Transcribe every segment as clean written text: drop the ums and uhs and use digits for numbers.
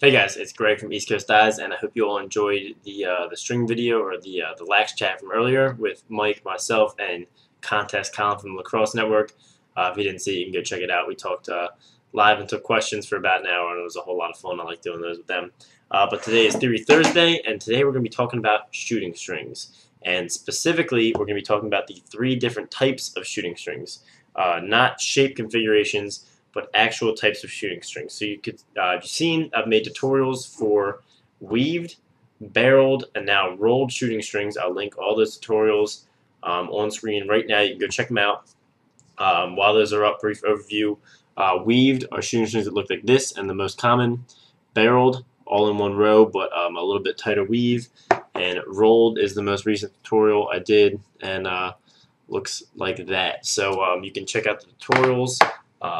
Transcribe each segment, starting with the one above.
Hey guys, it's Greg from East Coast Dyes, and I hope you all enjoyed the string video or the lax chat from earlier with Mike, myself, and Contest Colin from the Lacrosse Network. If you didn't see it, you can go check it out. We talked live and took questions for about an hour, and it was a whole lot of fun. I like doing those with them. But today is Theory Thursday, and today we're going to be talking about shooting strings. And specifically, we're going to be talking about the 3 different types of shooting strings, not shape configurations, but actual types of shooting strings. So you could, you've seen, I've made tutorials for weaved, barreled, and now rolled shooting strings. I'll link all those tutorials on screen right now. You can go check them out. While those are up, brief overview. Weaved are shooting strings that look like this, and the most common. Barreled, all in one row, but a little bit tighter weave. And rolled is the most recent tutorial I did, and looks like that. So you can check out the tutorials.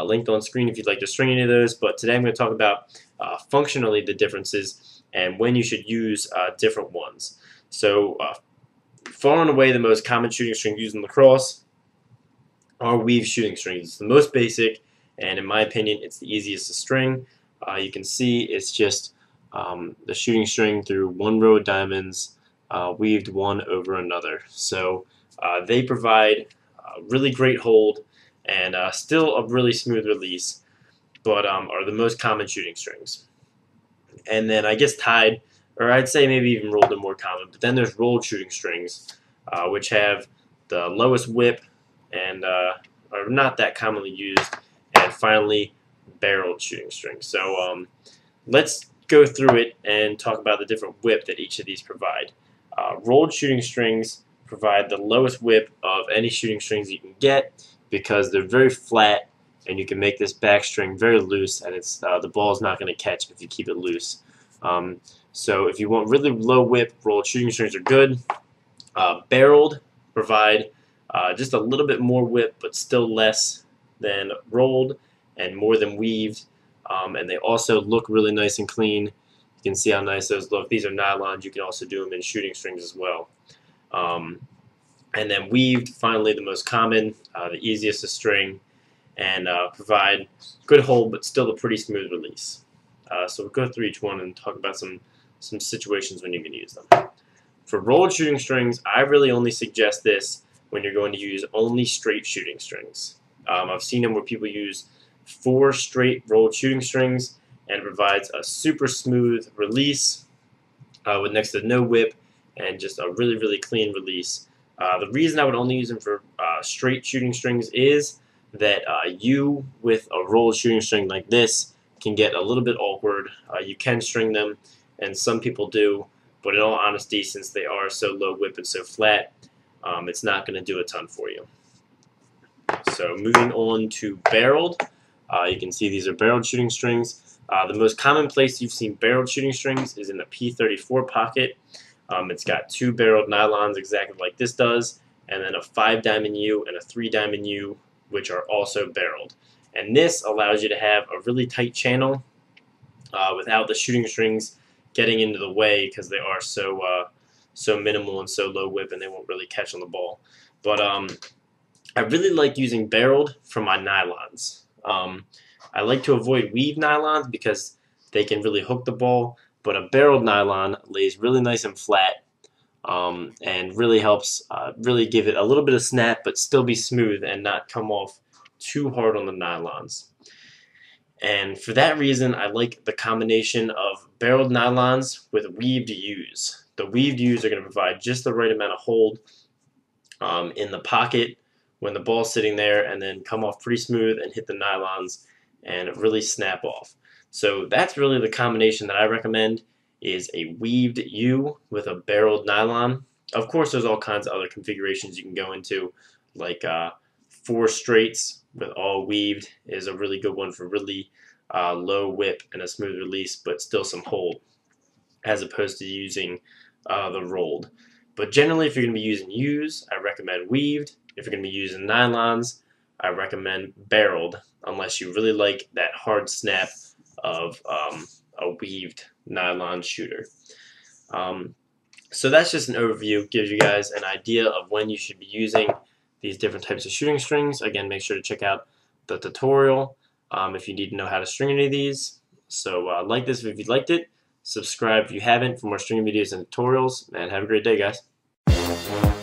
Linked on screen if you'd like to string any of those, but today I'm going to talk about functionally the differences and when you should use different ones. So far and away the most common shooting string used in lacrosse are weave shooting strings. It's the most basic, and in my opinion it's the easiest to string. You can see it's just the shooting string through one row of diamonds weaved one over another. So they provide a really great hold and still a really smooth release, but are the most common shooting strings. And then I guess tied, or I'd say maybe even rolled are more common, but then there's rolled shooting strings, which have the lowest whip and are not that commonly used, and finally barreled shooting strings. So let's go through it and talk about the different whip that each of these provide. Rolled shooting strings provide the lowest whip of any shooting strings you can get, because they're very flat and you can make this back string very loose, and it's the ball is not going to catch if you keep it loose. So if you want really low whip, rolled shooting strings are good. Barreled provide just a little bit more whip, but still less than rolled and more than weaved, and they also look really nice and clean. You can see how nice those look. These are nylons. You can also do them in shooting strings as well. And then weaved, finally the most common, the easiest to string, and provide good hold but still a pretty smooth release. So we'll go through each one and talk about some situations when you can use them. For rolled shooting strings, I really only suggest this when you're going to use only straight shooting strings. I've seen them where people use 4 straight rolled shooting strings, and it provides a super smooth release with next to no whip and just a really, really clean release. The reason I would only use them for straight shooting strings is that you, with a rolled shooting string like this, can get a little bit awkward. You can string them, and some people do, but in all honesty, since they are so low whip and so flat, it's not going to do a ton for you. So moving on to barreled, you can see these are barreled shooting strings. The most common place you've seen barreled shooting strings is in the P34 pocket. It's got 2 barreled nylons exactly like this does, and then a 5-diamond U and a 3-diamond U, which are also barreled. And this allows you to have a really tight channel without the shooting strings getting into the way, because they are so minimal and so low whip, and they won't really catch on the ball. But I really like using barreled for my nylons. I like to avoid weave nylons because they can really hook the ball, but a barreled nylon lays really nice and flat, and really helps really give it a little bit of snap but still be smooth and not come off too hard on the nylons. And for that reason, I like the combination of barreled nylons with weaved U's. The weaved U's are going to provide just the right amount of hold in the pocket when the ball's sitting there, and then come off pretty smooth and hit the nylons and really snap off. So that's really the combination that I recommend, is a weaved U with a barreled nylon. Of course, there's all kinds of other configurations you can go into, like 4 straights with all weaved is a really good one for really low whip and a smooth release, but still some hold, as opposed to using the rolled. But generally, if you're going to be using U's, I recommend weaved. If you're going to be using nylons, I recommend barreled, unless you really like that hard snap of a weaved nylon shooter. So that's just an overview, gives you guys an idea of when you should be using these different types of shooting strings. Again, make sure to check out the tutorial if you need to know how to string any of these. So like this if you liked it, subscribe if you haven't for more stringing videos and tutorials, and have a great day, guys.